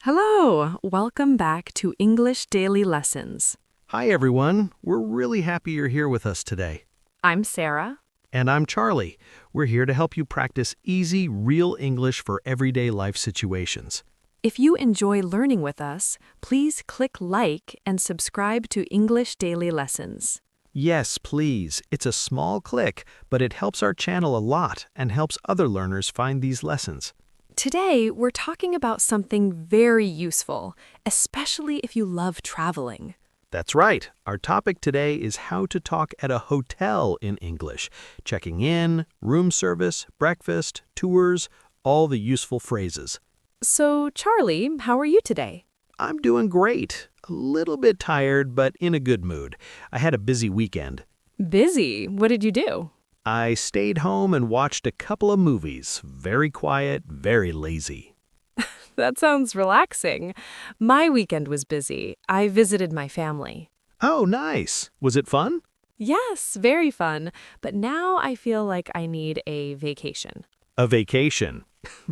Hello, welcome back to English Daily Lessons. Hi, everyone. We're really happy you're here with us today. I'm Sarah. And I'm Charlie. We're here to help you practice easy, real English for everyday life situations. If you enjoy learning with us, please click like and subscribe to English Daily Lessons. Yes, please. It's a small click, but it helps our channel a lot and helps other learners find these lessons. Today, we're talking about something very useful, especially if you love traveling. That's right. Our topic today is how to talk at a hotel in English. Checking in, room service, breakfast, tours, all the useful phrases. So, Charlie, how are you today? I'm doing great. A little bit tired, but in a good mood. I had a busy weekend. Busy? What did you do? I stayed home and watched a couple of movies. Very quiet, very lazy. That sounds relaxing. My weekend was busy. I visited my family. Oh, nice. Was it fun? Yes, very fun. But now I feel like I need a vacation. A vacation.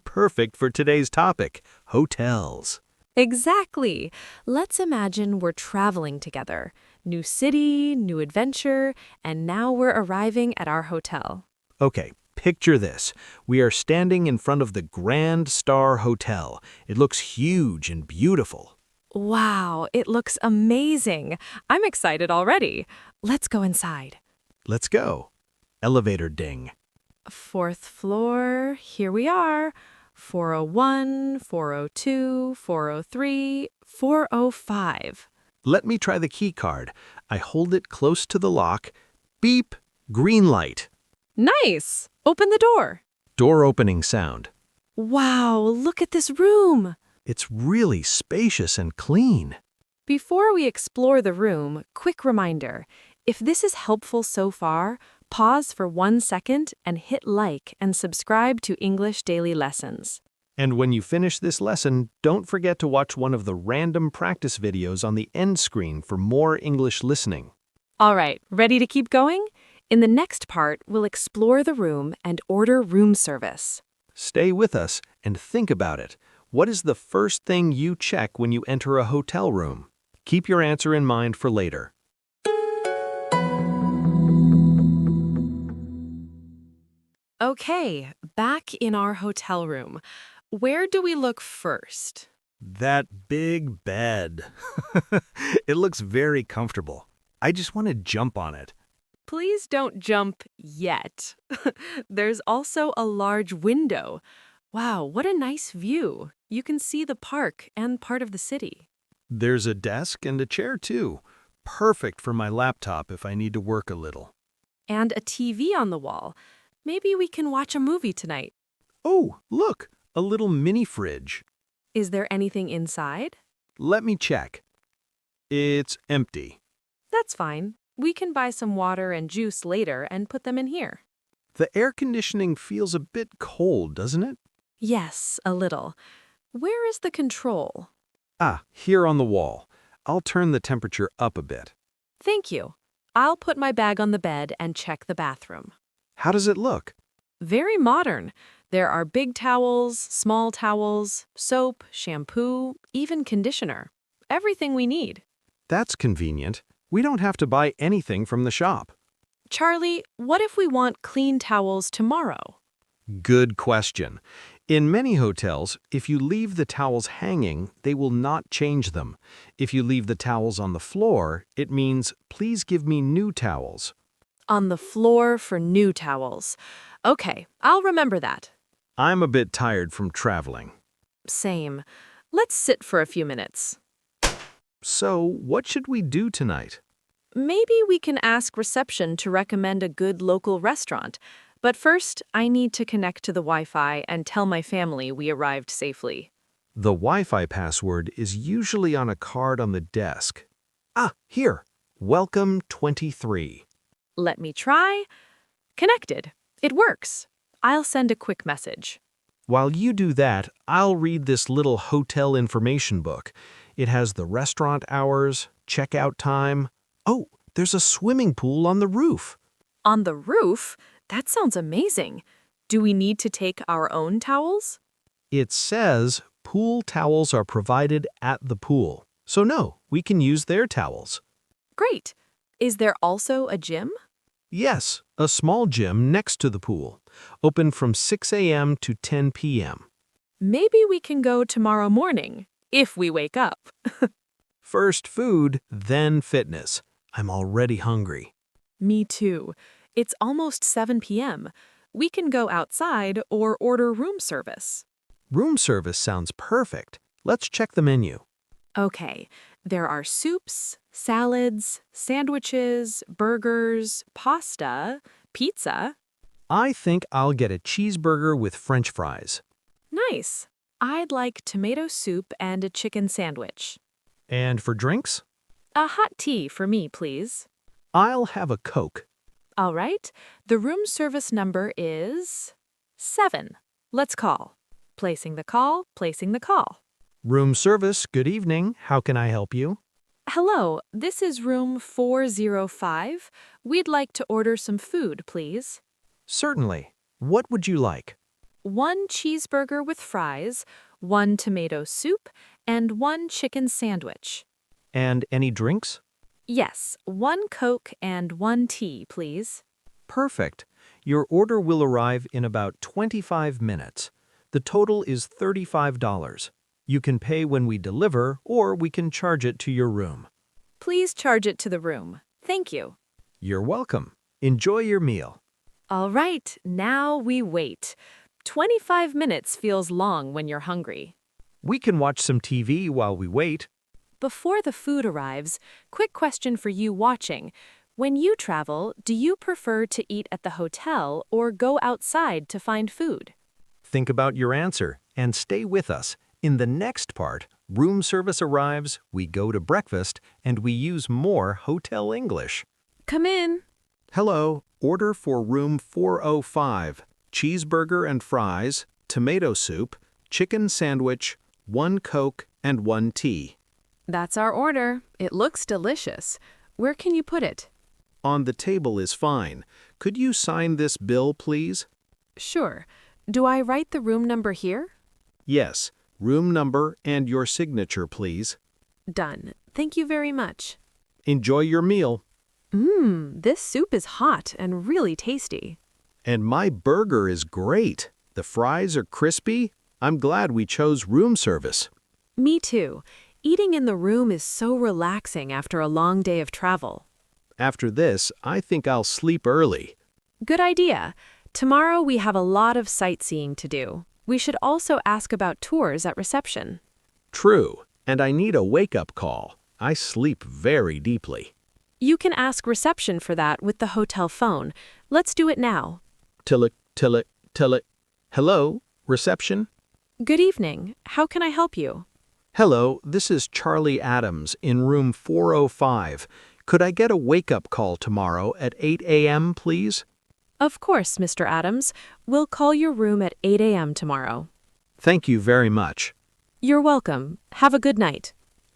Perfect for today's topic, hotels. Exactly. Let's imagine we're traveling together. New city, new adventure, and now we're arriving at our hotel. Okay, picture this. We are standing in front of the Grand Star Hotel. It looks huge and beautiful. Wow, it looks amazing. I'm excited already. Let's go inside. Let's go. Elevator ding. Fourth floor, here we are. 401, 402, 403, 405. Let me try the key card. I hold it close to the lock. Beep. Green light. Nice! Open the door. Door opening sound. Wow, look at this room. It's really spacious and clean. Before we explore the room, quick reminder. If this is helpful so far, pause for 1 second and hit like and subscribe to English Daily Lessons. And when you finish this lesson, don't forget to watch one of the random practice videos on the end screen for more English listening. All right, ready to keep going? In the next part, we'll explore the room and order room service. Stay with us and think about it. What is the first thing you check when you enter a hotel room? Keep your answer in mind for later. Okay, back in our hotel room. Where do we look first? That big bed. It looks very comfortable. I just want to jump on it. Please don't jump yet. There's also a large window. Wow, what a nice view. You can see the park and part of the city. There's a desk and a chair too. Perfect for my laptop if I need to work a little. And a TV on the wall. Maybe we can watch a movie tonight. Oh, look, a little mini fridge. Is there anything inside? Let me check. It's empty. That's fine. We can buy some water and juice later and put them in here. The air conditioning feels a bit cold, doesn't it? Yes, a little. Where is the control? Ah, here on the wall. I'll turn the temperature up a bit. Thank you. I'll put my bag on the bed and check the bathroom. How does it look? Very modern. There are big towels, small towels, soap, shampoo, even conditioner. Everything we need. That's convenient. We don't have to buy anything from the shop. Charlie, what if we want clean towels tomorrow? Good question. In many hotels, if you leave the towels hanging, they will not change them. If you leave the towels on the floor, it means, please give me new towels. On the floor for new towels. Okay, I'll remember that. I'm a bit tired from traveling. Same. Let's sit for a few minutes. So, what should we do tonight? Maybe we can ask reception to recommend a good local restaurant. But first, I need to connect to the Wi-Fi and tell my family we arrived safely. The Wi-Fi password is usually on a card on the desk. Ah, here. Welcome 23. Let me try. Connected. It works. I'll send a quick message. While you do that, I'll read this little hotel information book. It has the restaurant hours, checkout time. Oh, there's a swimming pool on the roof. On the roof? That sounds amazing. Do we need to take our own towels? It says, Pool towels are provided at the pool. So no, we can use their towels. Great. Is there also a gym? Yes, a small gym next to the pool, open from 6 a.m. to 10 p.m. Maybe we can go tomorrow morning, if we wake up. First food, then fitness. I'm already hungry. Me too. It's almost 7 p.m. We can go outside or order room service. Room service sounds perfect. Let's check the menu. Okay, there are soups, salads, sandwiches, burgers, pasta, pizza. I think I'll get a cheeseburger with French fries. Nice. I'd like tomato soup and a chicken sandwich. And for drinks? A hot tea for me, please. I'll have a Coke. All right, the room service number is 7. Let's call. Placing the call, placing the call. Room service, good evening. How can I help you? Hello, this is room 405. We'd like to order some food, please. Certainly. What would you like? 1 cheeseburger with fries, 1 tomato soup, and 1 chicken sandwich. And any drinks? Yes, 1 Coke and 1 tea, please. Perfect. Your order will arrive in about 25 minutes. The total is $35. You can pay when we deliver, or we can charge it to your room. Please charge it to the room. Thank you. You're welcome. Enjoy your meal. All right, now we wait. 25 minutes feels long when you're hungry. We can watch some TV while we wait. Before the food arrives, quick question for you watching. When you travel, do you prefer to eat at the hotel or go outside to find food? Think about your answer and stay with us. In the next part, room service arrives, we go to breakfast, and we use more hotel English. Come in. Hello, order for room 405. Cheeseburger and fries, tomato soup, chicken sandwich, 1 Coke, and 1 tea. That's our order. It looks delicious. Where can you put it? On the table is fine. Could you sign this bill, please? Sure. Do I write the room number here? Yes, room number and your signature, please. Done. Thank you very much. Enjoy your meal. This soup is hot and really tasty. And my burger is great. The fries are crispy. I'm glad we chose room service. Me too. Eating in the room is so relaxing after a long day of travel. After this, I think I'll sleep early. Good idea. Tomorrow we have a lot of sightseeing to do. We should also ask about tours at reception. True, and I need a wake-up call. I sleep very deeply. You can ask reception for that with the hotel phone. Let's do it now. Tillick. Hello, reception? Good evening. How can I help you? Hello, this is Charlie Adams in room 405. Could I get a wake-up call tomorrow at 8 a.m., please? Of course, Mr. Adams. We'll call your room at 8 a.m. tomorrow. Thank you very much. You're welcome. Have a good night.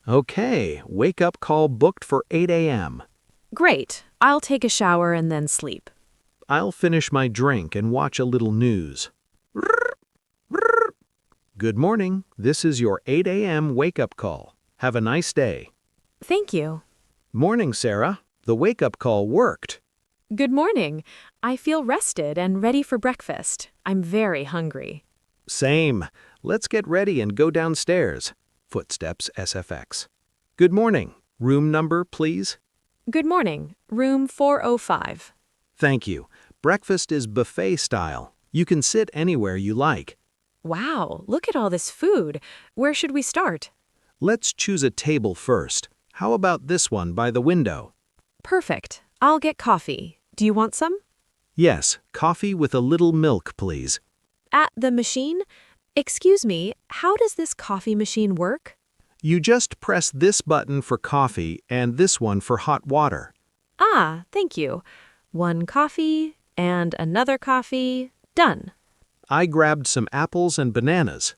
Okay, wake-up call booked for 8 a.m. Great. I'll take a shower and then sleep. I'll finish my drink and watch a little news. Good morning. This is your 8 a.m. wake-up call. Have a nice day. Thank you. Morning, Sarah. The wake-up call worked. Good morning. I feel rested and ready for breakfast. I'm very hungry. Same. Let's get ready and go downstairs. Footsteps SFX. Good morning. Room number, please. Good morning. Room 405. Thank you. Breakfast is buffet style. You can sit anywhere you like. Wow, look at all this food. Where should we start? Let's choose a table first. How about this one by the window? Perfect. I'll get coffee. Do you want some? Yes, coffee with a little milk, please. At the machine? Excuse me, how does this coffee machine work? You just press this button for coffee and this one for hot water. Ah, thank you. 1 coffee and another coffee. Done. I grabbed some apples and bananas.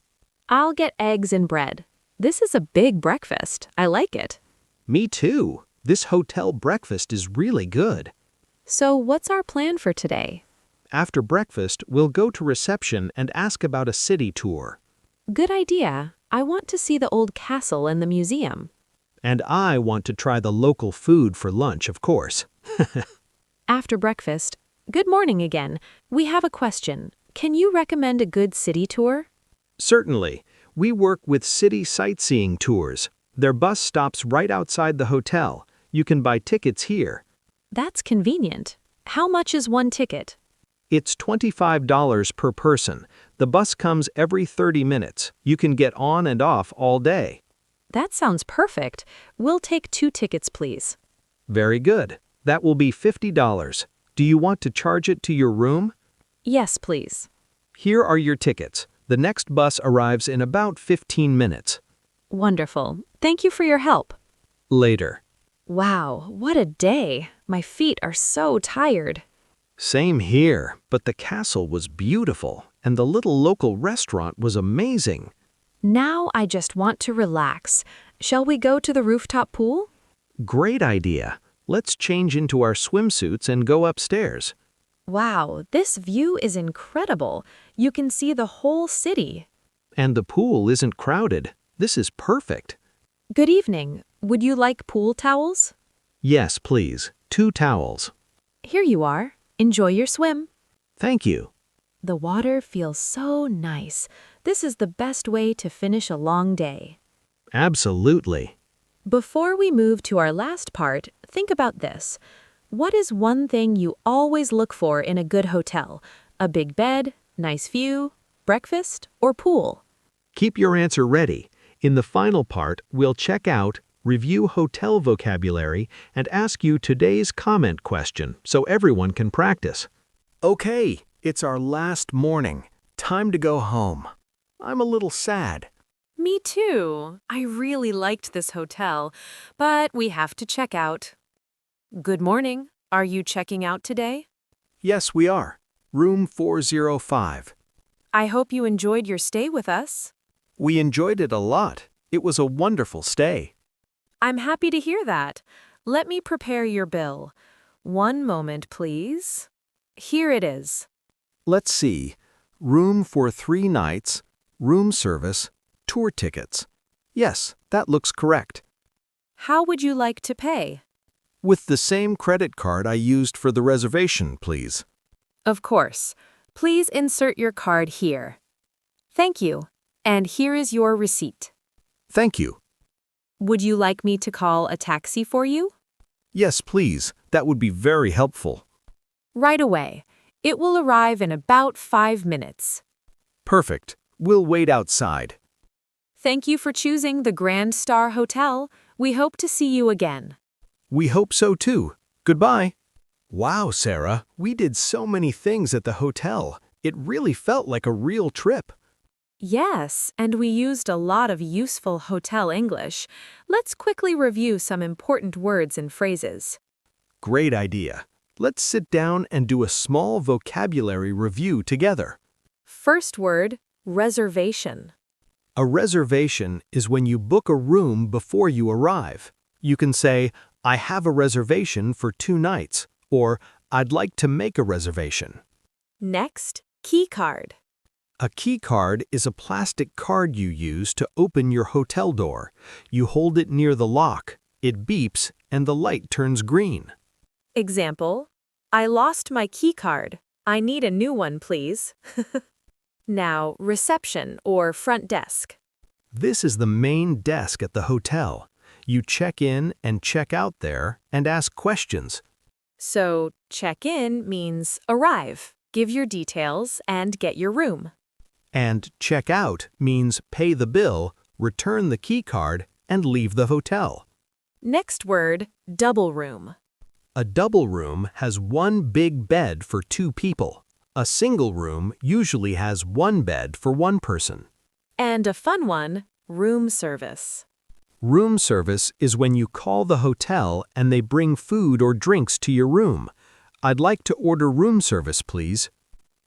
I'll get eggs and bread. This is a big breakfast. I like it. Me too. This hotel breakfast is really good. So what's our plan for today? After breakfast, we'll go to reception and ask about a city tour. Good idea. I want to see the old castle and the museum. And I want to try the local food for lunch, of course. After breakfast, good morning again. We have a question. Can you recommend a good city tour? Certainly. We work with city sightseeing tours. Their bus stops right outside the hotel. You can buy tickets here. That's convenient. How much is one ticket? It's $25 per person. The bus comes every 30 minutes. You can get on and off all day. That sounds perfect. We'll take 2 tickets, please. Very good. That will be $50. Do you want to charge it to your room? Yes, please. Here are your tickets. The next bus arrives in about 15 minutes. Wonderful. Thank you for your help. Later. Wow, what a day. My feet are so tired. Same here, but the castle was beautiful, and the little local restaurant was amazing. Now I just want to relax. Shall we go to the rooftop pool? Great idea. Let's change into our swimsuits and go upstairs. Wow, this view is incredible. You can see the whole city. And the pool isn't crowded. This is perfect. Good evening. Would you like pool towels? Yes, please. 2 towels. Here you are. Enjoy your swim. Thank you. The water feels so nice. This is the best way to finish a long day. Absolutely. Before we move to our last part, think about this. What is one thing you always look for in a good hotel? A big bed, nice view, breakfast, or pool? Keep your answer ready. In the final part, we'll check out, review hotel vocabulary, and ask you today's comment question so everyone can practice. Okay, it's our last morning. Time to go home. I'm a little sad. Me too. I really liked this hotel, but we have to check out. Good morning. Are you checking out today? Yes, we are. Room 405. I hope you enjoyed your stay with us. We enjoyed it a lot. It was a wonderful stay. I'm happy to hear that. Let me prepare your bill. One moment, please. Here it is. Let's see. Room for 3 nights, room service, tour tickets. Yes, that looks correct. How would you like to pay? With the same credit card I used for the reservation, please. Of course. Please insert your card here. Thank you. And here is your receipt. Thank you. Would you like me to call a taxi for you? Yes, please. That would be very helpful. Right away. It will arrive in about 5 minutes. Perfect. We'll wait outside. Thank you for choosing the Grand Star Hotel. We hope to see you again. We hope so too. Goodbye. Wow, Sarah, we did so many things at the hotel. It really felt like a real trip. Yes, and we used a lot of useful hotel English. Let's quickly review some important words and phrases. Great idea. Let's sit down and do a small vocabulary review together. First word, reservation. A reservation is when you book a room before you arrive. You can say, I have a reservation for 2 nights, or I'd like to make a reservation. Next, key card. A key card is a plastic card you use to open your hotel door. You hold it near the lock, it beeps, and the light turns green. Example, I lost my key card. I need a new one, please. Now, reception or front desk. This is the main desk at the hotel. You check in and check out there and ask questions. So, check in means arrive, give your details, and get your room. And check out means pay the bill, return the key card, and leave the hotel. Next word, double room. A double room has 1 big bed for 2 people. A single room usually has 1 bed for 1 person. And a fun one, room service. Room service is when you call the hotel and they bring food or drinks to your room. I'd like to order room service, please.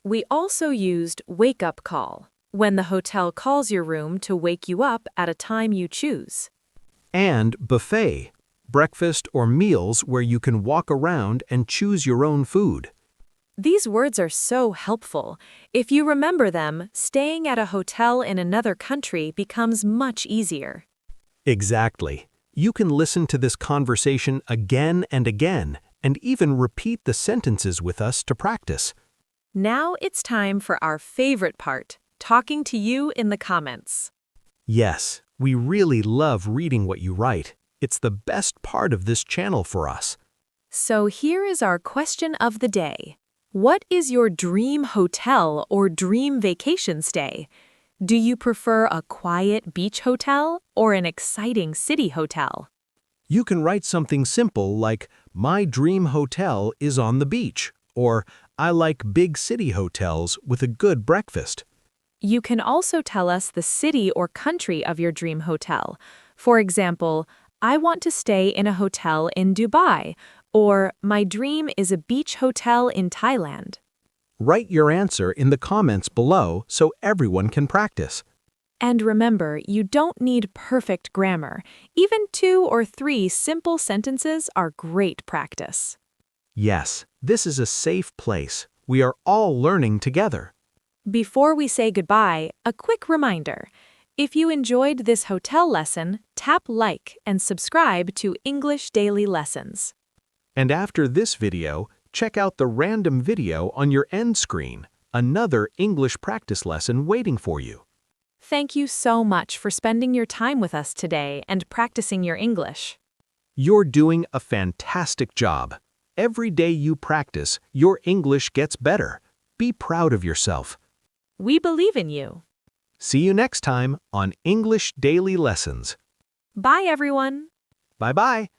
We also used wake-up call, when the hotel calls your room to wake you up at a time you choose. And buffet, breakfast or meals where you can walk around and choose your own food. These words are so helpful. If you remember them, staying at a hotel in another country becomes much easier. Exactly. You can listen to this conversation again and even repeat the sentences with us to practice. Now it's time for our favorite part, talking to you in the comments. Yes, we really love reading what you write. It's the best part of this channel for us. So here is our question of the day. What is your dream hotel or dream vacation stay? Do you prefer a quiet beach hotel or an exciting city hotel? You can write something simple like, "My dream hotel is on the beach," or "I like big city hotels with a good breakfast." You can also tell us the city or country of your dream hotel. For example, I want to stay in a hotel in Dubai, or my dream is a beach hotel in Thailand. Write your answer in the comments below so everyone can practice. And remember, you don't need perfect grammar. Even 2 or 3 simple sentences are great practice. Yes, this is a safe place. We are all learning together. Before we say goodbye, a quick reminder. If you enjoyed this hotel lesson, tap like and subscribe to English Daily Lessons. And after this video, check out the random video on your end screen, another English practice lesson waiting for you. Thank you so much for spending your time with us today and practicing your English. You're doing a fantastic job. Every day you practice, your English gets better. Be proud of yourself. We believe in you. See you next time on English Daily Lessons. Bye, everyone. Bye-bye.